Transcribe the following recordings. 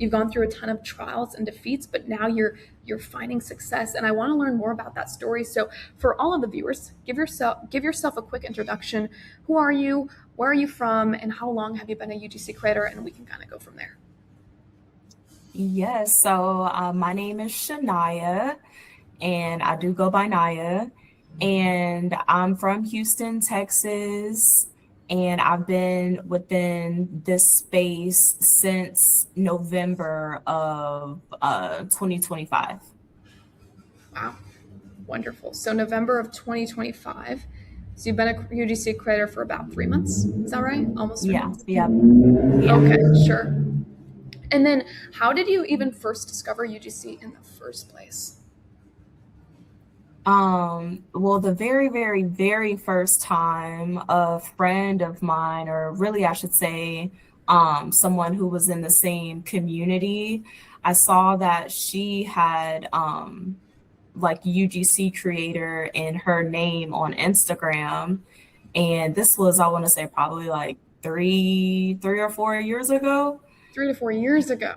You've gone through a ton of trials and defeats, but now you're finding success. And I want to learn more about that story. So for all of the viewers, give yourself a quick introduction. Who are you? Where are you from? And how long have you been a UGC creator? And we can kind of go from there. Yes, so my name is Cheniya, and I do go by Naya, and I'm from Houston, Texas, and I've been within this space since November of 2025. Wow. Wonderful. So November of 2025. So you've been a UGC creator for about 3 months. Is that right? Almost three Yeah, months. yeah, yeah. Okay, sure. And then how did you even first discover UGC in the first place? Well, the very, very, very first time a friend of mine, or really I should say, someone who was in the same community, I saw that she had like UGC creator in her name on Instagram. And this was, I want to say, probably like three or 4 years ago. 3 to 4 years ago.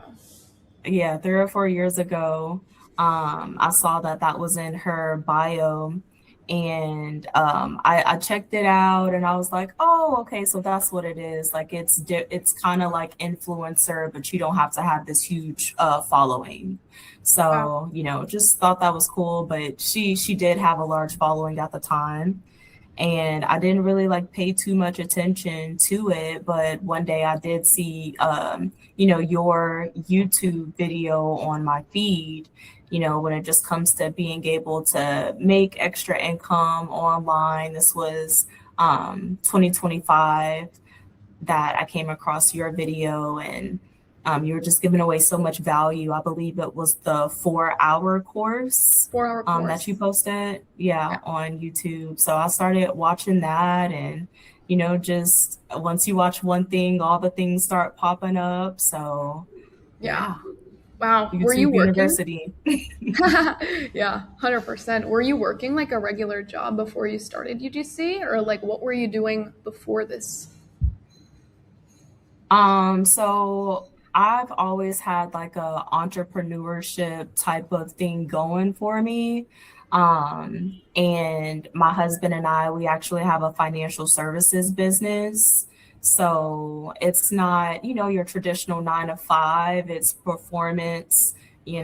Yeah, 3 or 4 years ago, I saw that that was in her bio, and I checked it out, and I was like, oh, okay, so that's what it is. Like it's kind of like influencer, but you don't have to have this huge following. Wow. So just thought that was cool. But she did have a large following at the time, and I didn't really like pay too much attention to it. But one day I did see, your YouTube video on my feed. When it just comes to being able to make extra income online. This was 2025 that I came across your video, and you were just giving away so much value. I believe it was the 4-hour course 4 hour that you course. posted, yeah, Yeah. on YouTube. So I started watching that, and just once you watch one thing, all the things start popping up. So Yeah. yeah, Wow. Were you YouTube working? University. Yeah, 100%. Were you working like a regular job before you started UGC, or like what were you doing before this? So I've always had like a entrepreneurship type of thing going for me. And my husband and I, we actually have a financial services business. So it's not, your traditional 9 to 5, it's performance, you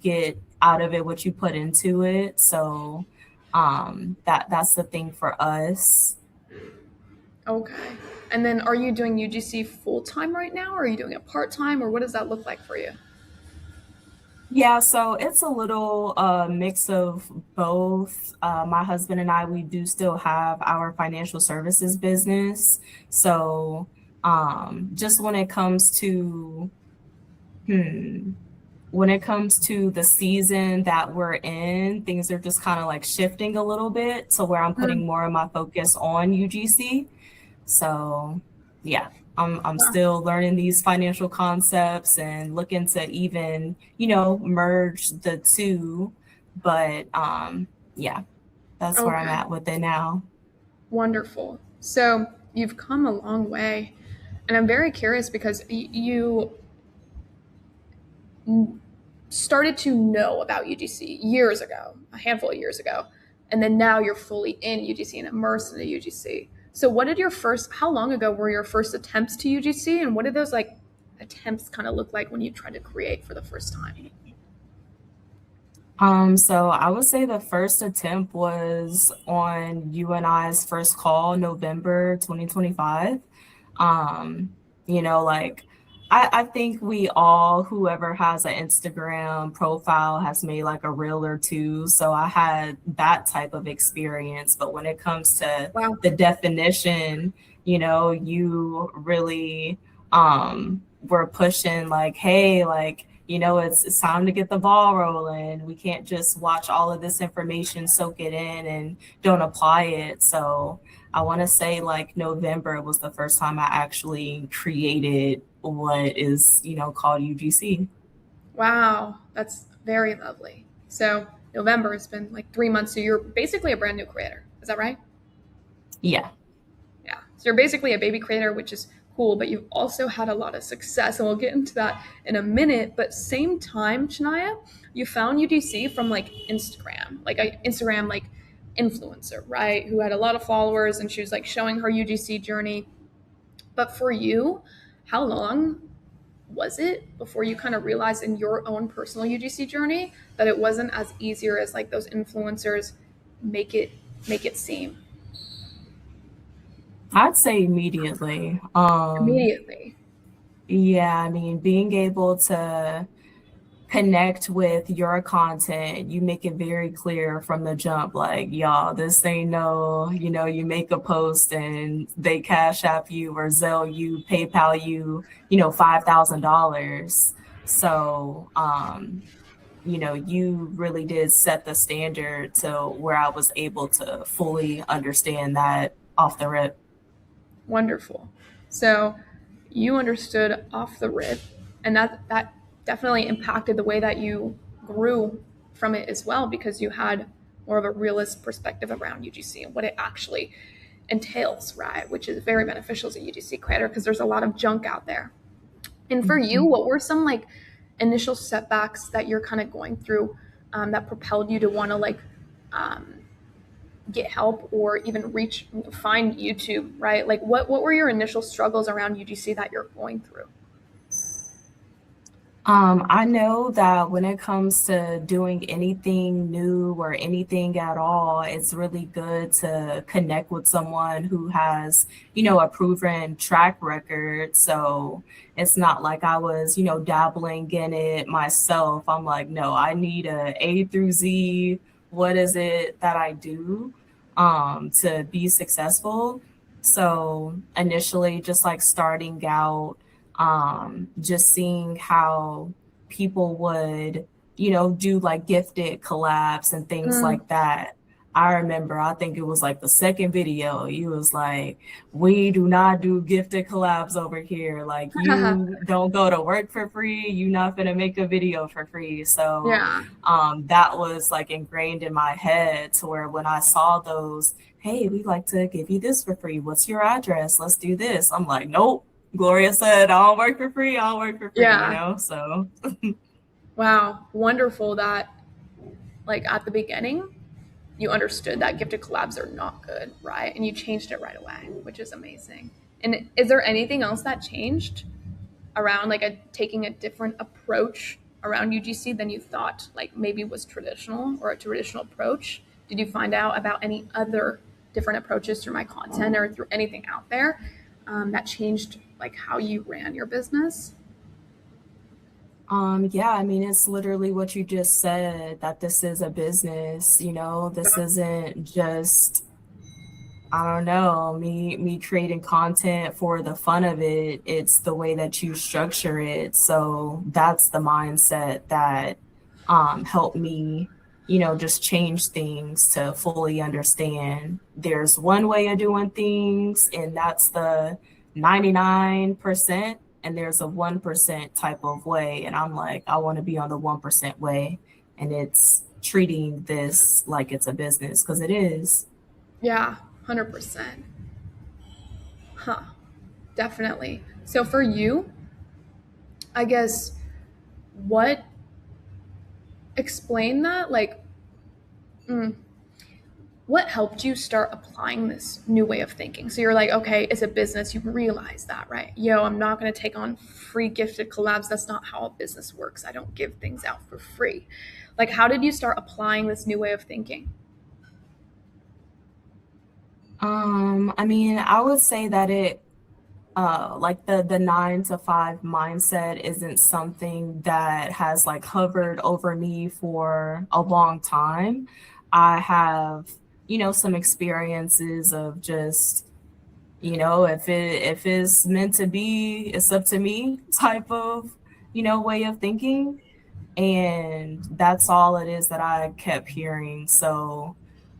get out of it what you put into it. So that's the thing for us. Okay. And then are you doing UGC full time right now, or are you doing it part time, or what does that look like for you? Yeah, so it's a little mix of both. My husband and I, we do still have our financial services business. So just hmm, when it comes to the season that we're in, things are just kind of like shifting a little bit to where I'm putting Mm, more of my focus on UGC. So yeah, I'm wow. still learning these financial concepts and looking to even, merge the two. But yeah, that's where I'm Okay. at with it now. Wonderful. So you've come a long way. And I'm very curious because you started to know about UGC years ago, a handful of years ago, and then now you're fully in UGC and immersed in the UGC. So, how long ago were your first attempts to UGC, and what did those like attempts kind of look like when you tried to create for the first time? So I would say the first attempt was on you and I's first call, November 2025. Like I think we all, whoever has an Instagram profile has made like a reel or two. So I had that type of experience. But when it comes to Wow. the definition, you really were pushing like, hey, like, it's time to get the ball rolling. We can't just watch all of this information, soak it in, and don't apply it. So I want to say like November was the first time I actually created what is, called UGC. Wow. That's very lovely. So, November has been like 3 months. So, you're basically a brand new creator. Is that right? Yeah. Yeah. So, you're basically a baby creator, which is cool, but you've also had a lot of success, and we'll get into that in a minute. But same time, Cheniya, you found UGC from like Instagram, like a Instagram like influencer, right? Who had a lot of followers, and she was like showing her UGC journey. But for you, how long was it before you kind of realized in your own personal UGC journey that it wasn't as easier as like those influencers make it make it seem? I'd say immediately. Immediately. Yeah, I mean, being able to connect with your content, you make it very clear from the jump, like, y'all, this ain't no, you make a post and they cash app you or Zelle you, PayPal you, $5,000. So, you really did set the standard to where I was able to fully understand that off the rip. Wonderful. So you understood off the rip, and that definitely impacted the way that you grew from it as well, because you had more of a realist perspective around UGC and what it actually entails, right? Which is very beneficial as a UGC creator because there's a lot of junk out there. And for you, what were some like initial setbacks that you're kind of going through that propelled you to want to like um, get help or even find YouTube, right? Like what were your initial struggles around UGC that you're going through? I know that when it comes to doing anything new or anything at all, it's really good to connect with someone who has, a proven track record. So it's not like I was, dabbling in it myself. I'm like, no, I need A through Z. What is it that I do to be successful? So initially, just like starting out, just seeing how people would, do like gifted collabs and things Mm. like that. I remember, I think it was like the second video, you was like, we do not do gifted collabs over here. Like, you don't go to work for free. You're not going to make a video for free. So Yeah. that was like ingrained in my head to where when I saw those, hey, we like to give you this for free. What's your address? Let's do this. I'm like, nope. Gloria said, I don't work for free. I don't work for free, Yeah. So Wow. Wonderful that like at the beginning you understood that gifted collabs are not good, right? And you changed it right away, which is amazing. And is there anything else that changed around like taking a different approach around UGC than you thought like maybe was traditional or a traditional approach? Did you find out about any other different approaches through my content or through anything out there that changed like how you ran your business? yeah, I mean, it's literally what you just said, that this is a business, this isn't just, I don't know, me creating content for the fun of it. It's the way that you structure it. So that's the mindset that helped me, just change things to fully understand there's one way of doing things, and that's the 99%, and there's a 1% type of way. And I'm like, I want to be on the 1% way. And it's treating this like it's a business because it is. Yeah, 100%. Huh. Definitely. So for you, I guess what explain that like mm, what helped you start applying this new way of thinking? So you're like, okay, it's a business. You realize that, right? Yo, I'm not going to take on free gifted collabs. That's not how a business works. I don't give things out for free. Like, how did you start applying this new way of thinking? I mean, I would say that like the 9 to 5 mindset isn't something that has like hovered over me for a long time. I have, some experiences of just, if it's meant to be, it's up to me type of, way of thinking. And that's all it is that I kept hearing. So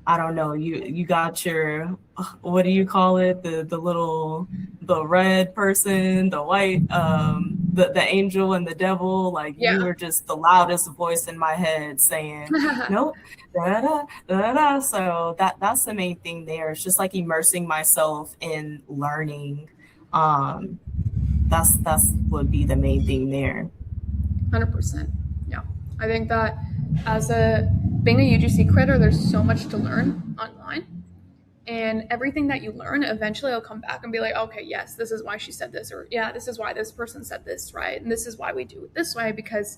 I don't know, you got your, what do you call it, the red person, the white, the angel and the devil. Like, you Yeah. were just the loudest voice in my head saying nope, da da da da. So that's the main thing there. It's just like immersing myself in learning. that's would be the main thing there. 100%. Yeah. I think that as a being a UGC creator, there's so much to learn online. And everything that you learn, eventually will come back and be like, okay, yes, this is why she said this, or yeah, this is why this person said this, right? And this is why we do it this way, because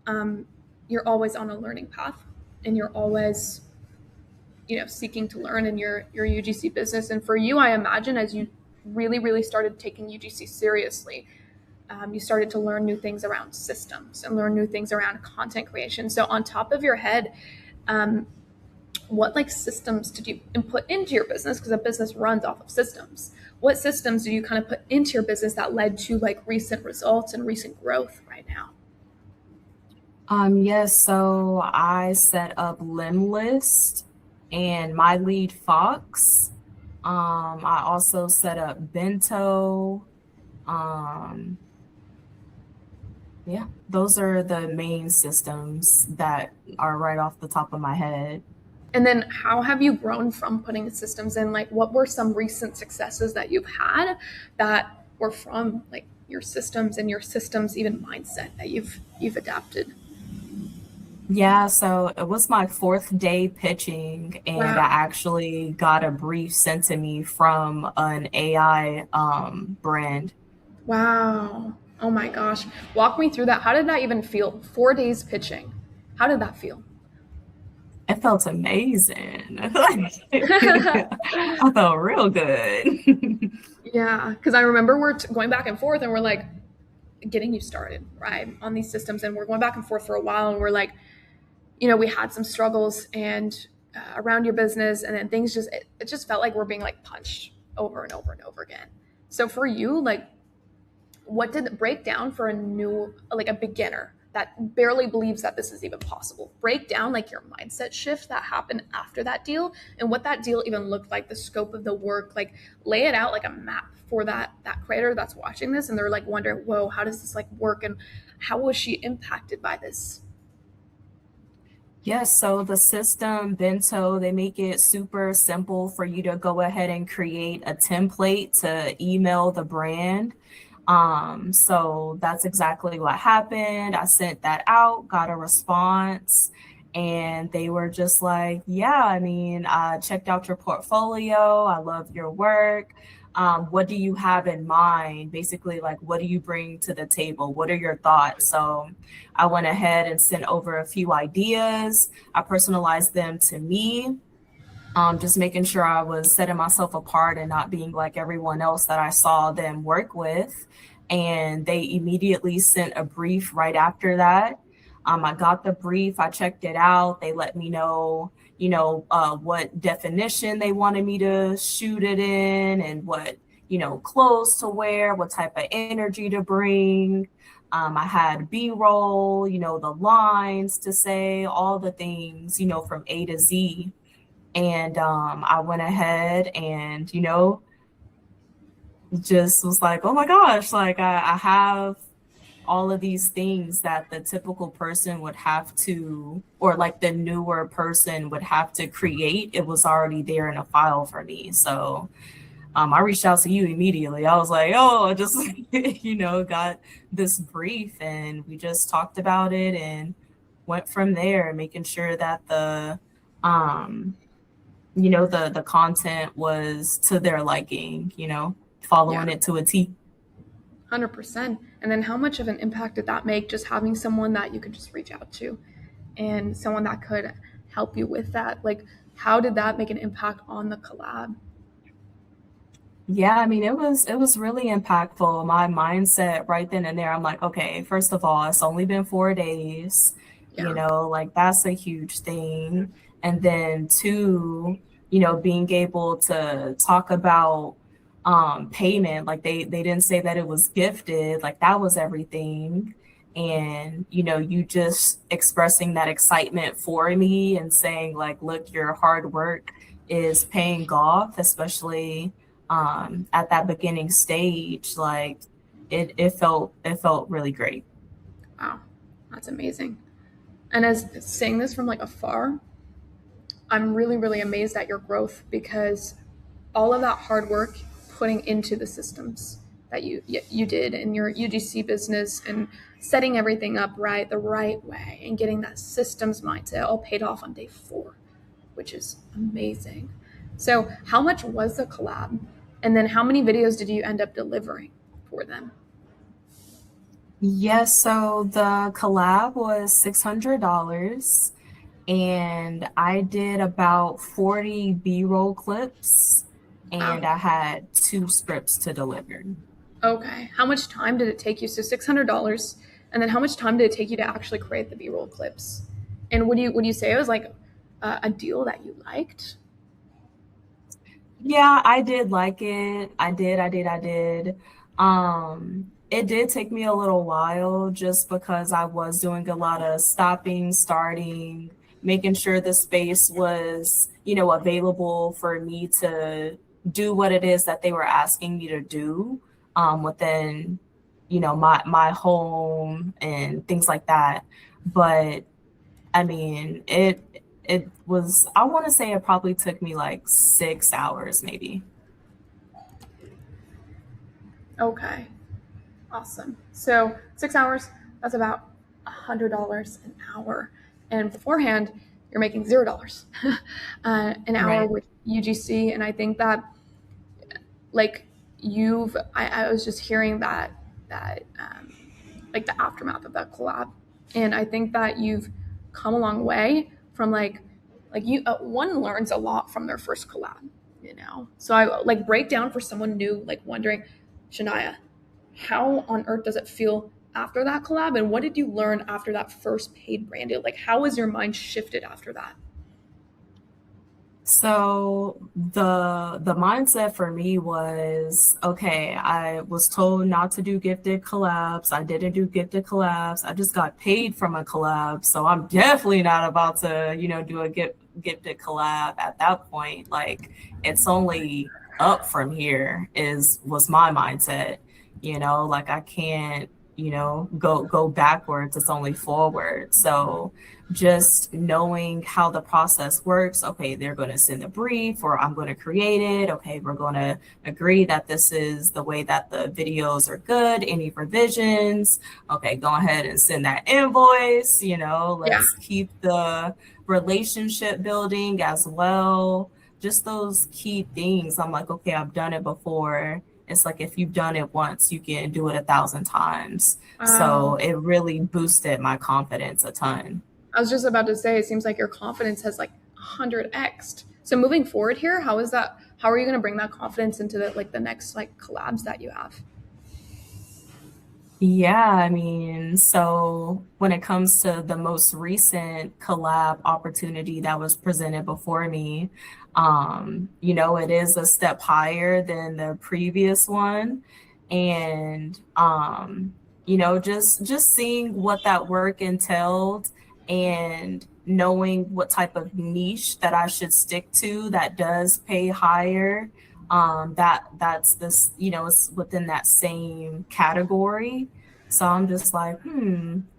um, you're always on a learning path, and you're always, seeking to learn in your UGC business. And for you, I imagine as you really, really started taking UGC seriously, you started to learn new things around systems and learn new things around content creation. So on top of your head, um, what like systems did you input into your business? Because a business runs off of systems. What systems do you kind of put into your business that led to like recent results and recent growth right now? Yes, so I set up Limlist and My Lead Fox. I also set up Bento. Um, yeah, those are the main systems that are right off the top of my head. And then how have you grown from putting systems in? Like what were some recent successes that you've had that were from like your systems and your systems even mindset that you've adapted? Yeah, so it was my fourth day pitching, and I Wow. actually got a brief sent to me from an AI brand. Wow. Oh my gosh. Walk me through that. How did that even feel? 4 days pitching. How did that feel? It felt amazing. I felt real good. Yeah, because I remember we're going back and forth and we're like getting you started, right, on these systems. And we're going back and forth for a while. And we're like, we had some struggles and around your business. And then things it just felt like we're being like punched over and over and over again. So for you, like, what did it break down for a new, like a beginner that barely believes that this is even possible? Break down like your mindset shift that happened after that deal and what that deal even looked like, the scope of the work, like lay it out like a map for that creator that's watching this and they're like wondering, whoa, how does this like work and how was she impacted by this? Yes, so the system, Bento, they make it super simple for you to go ahead and create a template to email the brand. So that's exactly what happened. I sent that out, got a response, and they were just like, yeah, I mean, I checked out your portfolio. I love your work. What do you have in mind? Basically, like, what do you bring to the table? What are your thoughts? So I went ahead and sent over a few ideas. I personalized them to me, just making sure I was setting myself apart and not being like everyone else that I saw them work with. And they immediately sent a brief right after that. I got the brief, I checked it out. They let me know, what definition they wanted me to shoot it in and what, clothes to wear, what type of energy to bring. I had B-roll, the lines to say, all the things, from A to Z. And I went ahead and, just was like, oh my gosh, like I have all of these things that the typical person would have to, or like the newer person would have to create. It was already there in a file for me. So I reached out to you immediately. I was like, oh, I just, got this brief and we just talked about it and went from there, making sure that um, the content was to their liking, Yeah, following it to a T. 100%. And then how much of an impact did that make just having someone that you could just reach out to and someone that could help you with that? Like, how did that make an impact on the collab? Yeah, I mean, it was really impactful. My mindset right then and there, I'm like, okay, first of all, it's only been 4 days, Yeah, like that's a huge thing. And then two, being able to talk about payment, like they didn't say that it was gifted, like that was everything. And you just expressing that excitement for me and saying like, look, your hard work is paying off, especially at that beginning stage. Like it felt really great. wow, that's amazing. And as saying this from like afar, I'm really, really amazed at your growth because all of that hard work putting into the systems. that you did in your UGC business and setting everything up right the right way and getting that systems mindset all paid off on day 4, which is amazing. So, how much was the collab? And then how many videos did you end up delivering for them? Yes, so the collab was $600 and I did about 40 B-roll clips and Wow. I had 2 scripts to deliver. Okay. How much time did it take you? So $600, and then how much time did it take you to actually create the B-roll clips? And would you say it was like a deal that you liked? Yeah, I did like it. I did. It did take me a little while just because I was doing a lot of stopping, starting, making sure the space was, available for me to do what it is that they were asking me to do, within, my home and things like that. But I mean, it was, I want to say it probably took me like 6 hours maybe. Okay. Awesome. So 6 hours, that's about $100 an hour. And beforehand, you're making $0 an hour Right. with UGC. And I think that like I was just hearing that like the aftermath of that collab, and I think that you've come a long way from like you one learns a lot from their first collab, so I like break down for someone new, like wondering, Shania, how on earth does it feel after that collab, and what did you learn after that first paid brand deal? Like, how was your mind shifted after that? So the mindset for me was, okay, I was told not to do gifted collabs. I didn't do gifted collabs. I just got paid from a collab. So I'm definitely not about to, do a gifted collab at that point. Like it's only up from here is was my mindset. Like I can't, go backwards. It's only forward. So just knowing how the process works. Okay, they're going to send a brief or I'm going to create it. Okay, we're going to agree that this is the way that the videos are good. Any revisions? Okay, go ahead and send that invoice. Yeah. Let's keep the relationship building as well. Just those key things. I'm like, okay, I've done it before. It's like if you've done it once, you can do it 1,000 times. So Wow. it really boosted my confidence a ton. I was just about to say, it seems like your confidence has like 100x'd. So moving forward here, how is that? How are you going to bring that confidence into the next like collabs that you have? Yeah, I mean, so when it comes to the most recent collab opportunity that was presented before me, it is a step higher than the previous one. And just seeing what that work entailed and knowing what type of niche that I should stick to that does pay higher, that's this, it's within that same category. So I'm just like,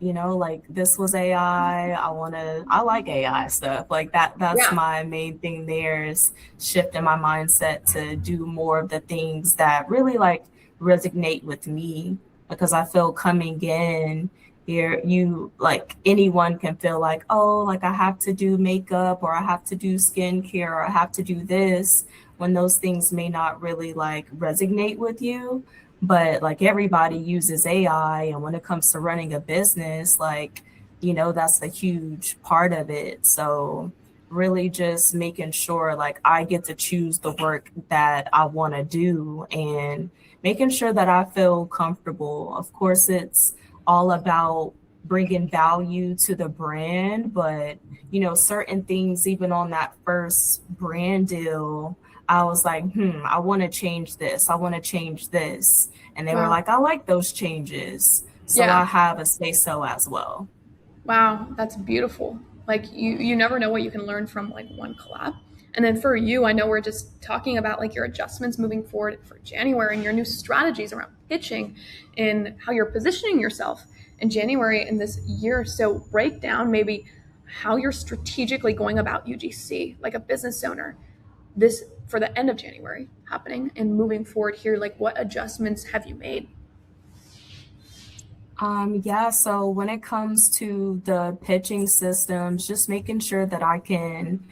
like this was AI. I like AI stuff. Like that's Yeah. my main thing there is shifting my mindset to do more of the things that really like resonate with me because I feel coming in here, you like anyone can feel like, oh, like I have to do makeup or I have to do skincare or I have to do this when those things may not really like resonate with you. But like everybody uses AI, and when it comes to running a business, like, that's a huge part of it. So really just making sure like I get to choose the work that I want to do and making sure that I feel comfortable. Of course, it's all about bringing value to the brand, but certain things, even on that first brand deal, I was like, I want to change this. I want to change this. And they were Wow. like, I like those changes. So Yeah. I have a say so as well. Wow. That's beautiful. Like you never know what you can learn from like one collab. And then for you, I know we're just talking about like your adjustments moving forward for January and your new strategies around pitching and how you're positioning yourself in January in this year. So break down maybe how you're strategically going about UGC like a business owner this for the end of January happening and moving forward here, like what adjustments have you made? Yeah, so when it comes to the pitching systems, just making sure that I can,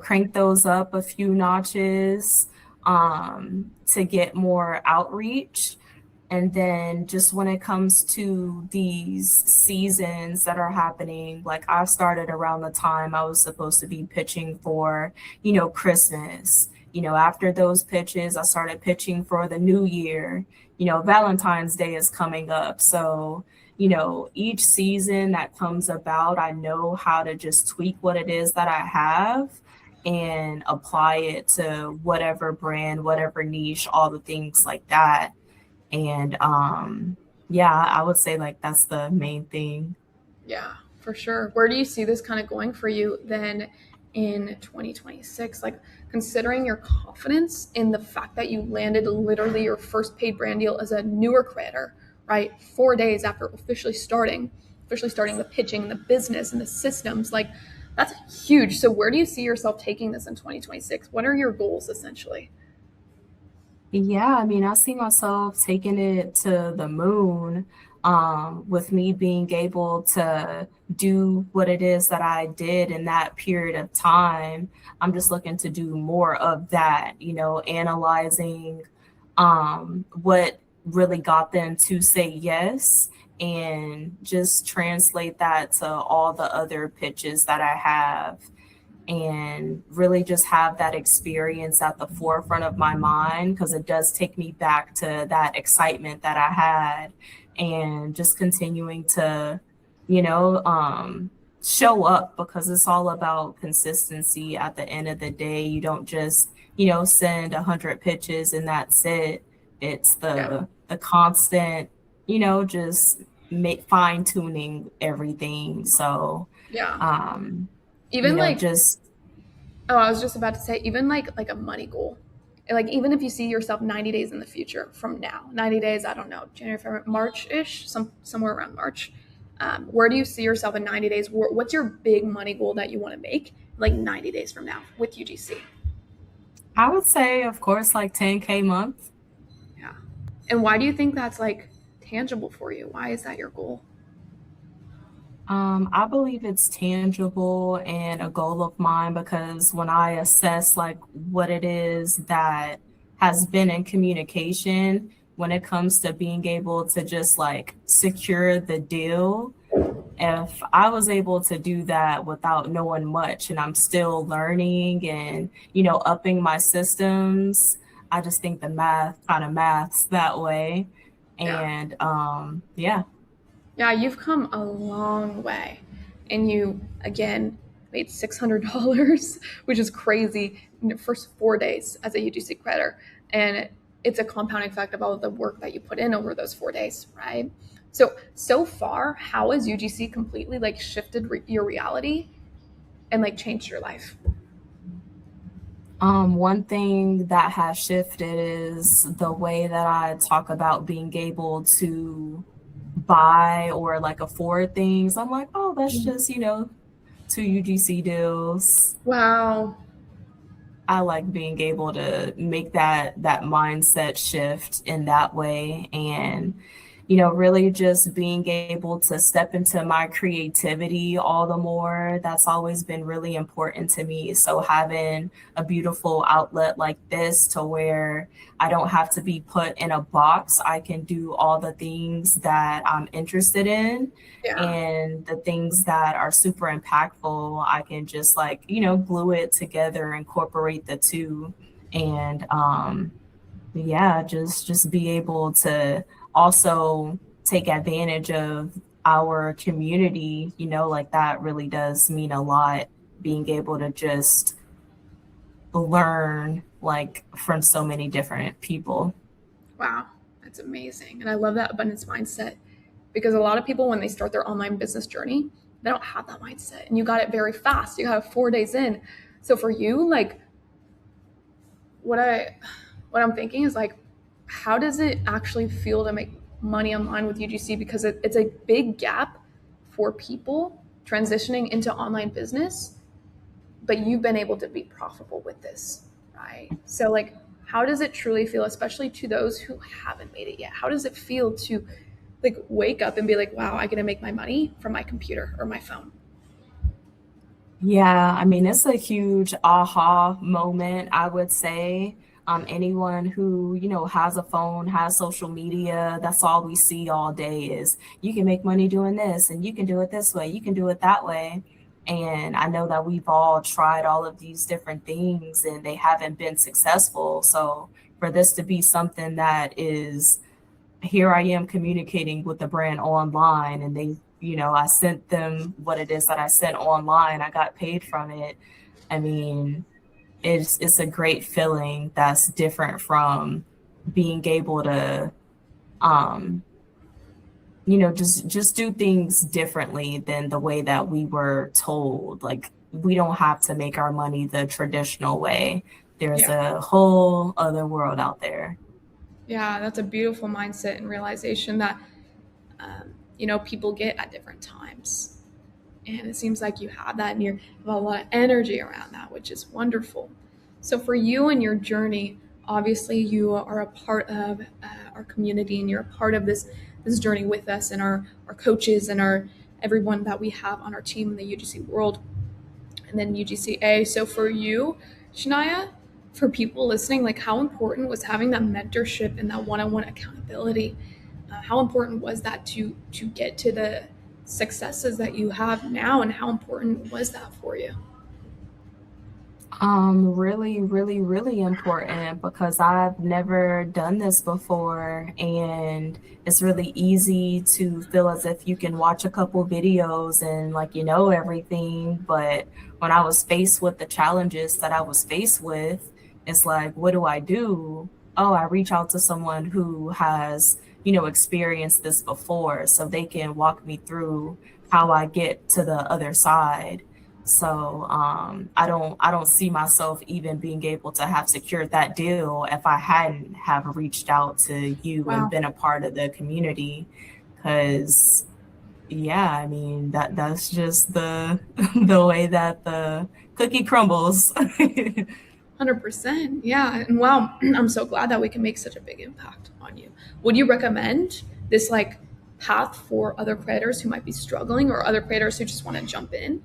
crank those up a few notches, to get more outreach. And then just when it comes to these seasons that are happening, like I started around the time I was supposed to be pitching for, Christmas. After those pitches, I started pitching for the new year. Valentine's Day is coming up. So, each season that comes about, I know how to just tweak what it is that I have and apply it to whatever brand, whatever niche, all the things like that. And yeah, I would say like that's the main thing. Yeah, for sure. Where do you see this kind of going for you then in 2026? Like, considering your confidence in the fact that you landed literally your first paid brand deal as a newer creator, right? 4 days after officially starting the pitching, the business, and the systems, like, that's huge. So, where do you see yourself taking this in 2026? What are your goals essentially? Yeah, I mean, I see myself taking it to the moon, with me being able to do what it is that I did in that period of time. I'm just looking to do more of that, analyzing what really got them to say yes and just translate that to all the other pitches that I have and really just have that experience at the forefront of my mind because it does take me back to that excitement that I had and just continuing to, you know, um, show up because it's all about consistency at the end of the day. You don't just, send 100 pitches and that's it. It's Yeah. the constant, just make fine tuning everything. So, Yeah. um, Even like, just oh, I was just about to say, even like a money goal. Like even if you see yourself 90 days in the future from now, 90 days, I don't know, January, February, March-ish, somewhere around March. Where do you see yourself in 90 days? What's your big money goal that you want to make like 90 days from now with UGC? I would say, of course, like 10K month. Yeah. And why do you think that's like tangible for you? Why is that your goal? I believe it's tangible and a goal of mine because when I assess like what it is that has been in communication, when it comes to being able to just like secure the deal, if I was able to do that without knowing much and I'm still learning and, upping my systems, I just think the math kind of maths that way. Yeah. And yeah. Yeah, you've come a long way. And you, again, made $600, which is crazy in the first 4 days as a UGC creditor. And it's a compounding effect of all of the work that you put in over those 4 days, right? So far, how has UGC completely like shifted your reality and like changed your life? One thing that has shifted is the way that I talk about being able to buy or like afford things. I'm like, oh, that's just, 2 UGC deals. Wow. I like being able to make that mindset shift in that way and really just being able to step into my creativity all the more. That's always been really important to me. So having a beautiful outlet like this to where I don't have to be put in a box, I can do all the things that I'm interested in Yeah. and the things that are super impactful, I can just like, glue it together, incorporate the two. And yeah, just be able to also take advantage of our community, like that really does mean a lot, being able to just learn like from so many different people. Wow. That's amazing. And I love that abundance mindset because a lot of people, when they start their online business journey, they don't have that mindset. And you got it very fast. You have 4 days in. So for you, like what I what I'm thinking is like, how does it actually feel to make money online with UGC? Because it's a big gap for people transitioning into online business, but you've been able to be profitable with this, Right. So, like, how does it truly feel, especially to those who haven't made it yet? How does it feel to like wake up and be like, wow, I get to make my money from my computer or my phone? Yeah, I mean, it's a huge aha moment, I would say. Anyone who, has a phone, has social media, that's all we see all day is you can make money doing this and you can do it this way, you can do it that way. And I know that we've all tried all of these different things and they haven't been successful. So for this to be something that is here I am communicating with the brand online and they, I sent them what it is that I sent online. I got paid from it. I mean, it's a great feeling that's different from being able to um just do things differently than the way that we were told. Like we don't have to make our money the traditional way. There's Yeah. a whole other world out there. Yeah, that's a beautiful mindset and realization that, people get at different times. And it seems like you have that and you have a lot of energy around that, which is wonderful. So, for you and your journey, obviously, you are a part of our community and you're a part of this journey with us and our coaches and our everyone that we have on our team in the UGC world and then UGCA. So for you, Shania, for people listening, like how important was having that mentorship and that one-on-one accountability? How important was that to get to the successes that you have now, and how important was that for you? Really, really, really important because I've never done this before, and it's really easy to feel as if you can watch a couple videos and like you know everything. But when I was faced with the challenges that I was faced with, it's like, what do I do? Oh, I reach out to someone who has, experienced this before so they can walk me through how I get to the other side. So I don't see myself even being able to have secured that deal if I hadn't have reached out to you and Wow. been a part of the community. Because yeah, I mean that's just the the way that the cookie crumbles. 100%. Yeah. And wow, I'm so glad that we can make such a big impact on you. Would you recommend this like path for other creators who might be struggling or other creators who just want to jump in?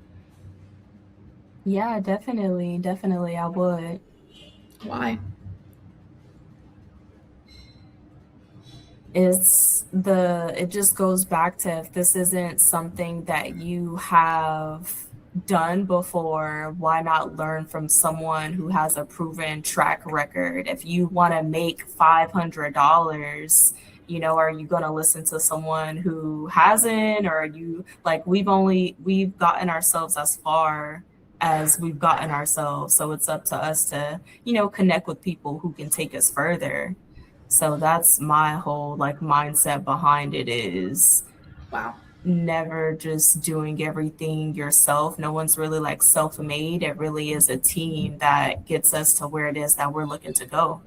Yeah, definitely, definitely I would. Why? It just goes back to if this isn't something that you have done before, why not learn from someone who has a proven track record? If you want to make $500, are you going to listen to someone who hasn't? Or are you like, we've gotten ourselves as far as we've gotten ourselves. So it's up to us to, connect with people who can take us further. So that's my whole like mindset behind it is Wow. never just doing everything yourself. No one's really like self-made. It really is a team that gets us to where it is that we're looking to go.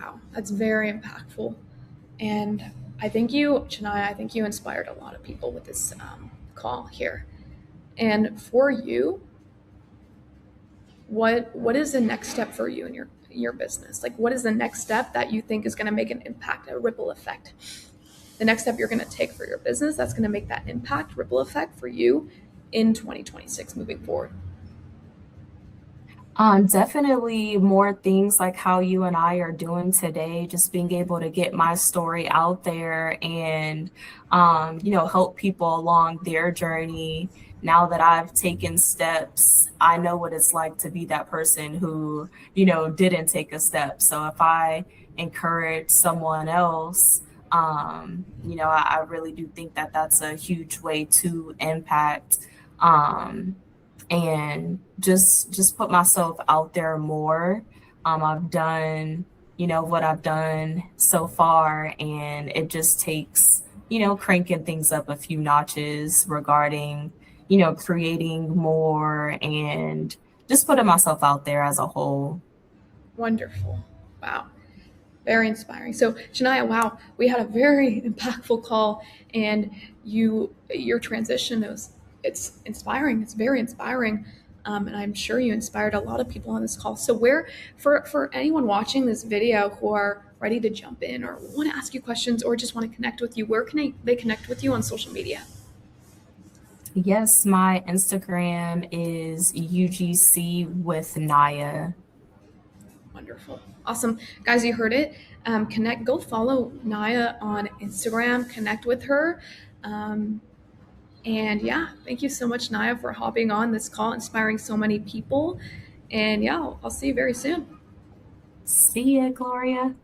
Wow. That's very impactful. And I think you, Chennai, I think you inspired a lot of people with this call here. And for you, what is the next step for you in your business? Like, what is the next step that you think is going to make an impact, a ripple effect? The next step you're going to take for your business that's going to make that impact, ripple effect for you in 2026 moving forward. Definitely more things like how you and I are doing today, just being able to get my story out there and, help people along their journey. Now that I've taken steps, I know what it's like to be that person who, didn't take a step. So if I encourage someone else, I really do think that that's a huge way to impact. Um, and just put myself out there more. I've done, what I've done so far, and it just takes, cranking things up a few notches regarding, creating more and just putting myself out there as a whole. Wonderful. Wow. Very inspiring. So, Shania, wow, we had a very impactful call, and your transition is it's inspiring. It's very inspiring. And I'm sure you inspired a lot of people on this call. So where, for anyone watching this video who are ready to jump in or want to ask you questions or just want to connect with you, where can they connect with you on social media? Yes, my Instagram is UGC with Naya. Wonderful. Awesome. Guys, you heard it. Go follow Naya on Instagram, connect with her. Um, and yeah, thank you so much, Naya, for hopping on this call, inspiring so many people. And yeah, I'll see you very soon. See ya, Gloria.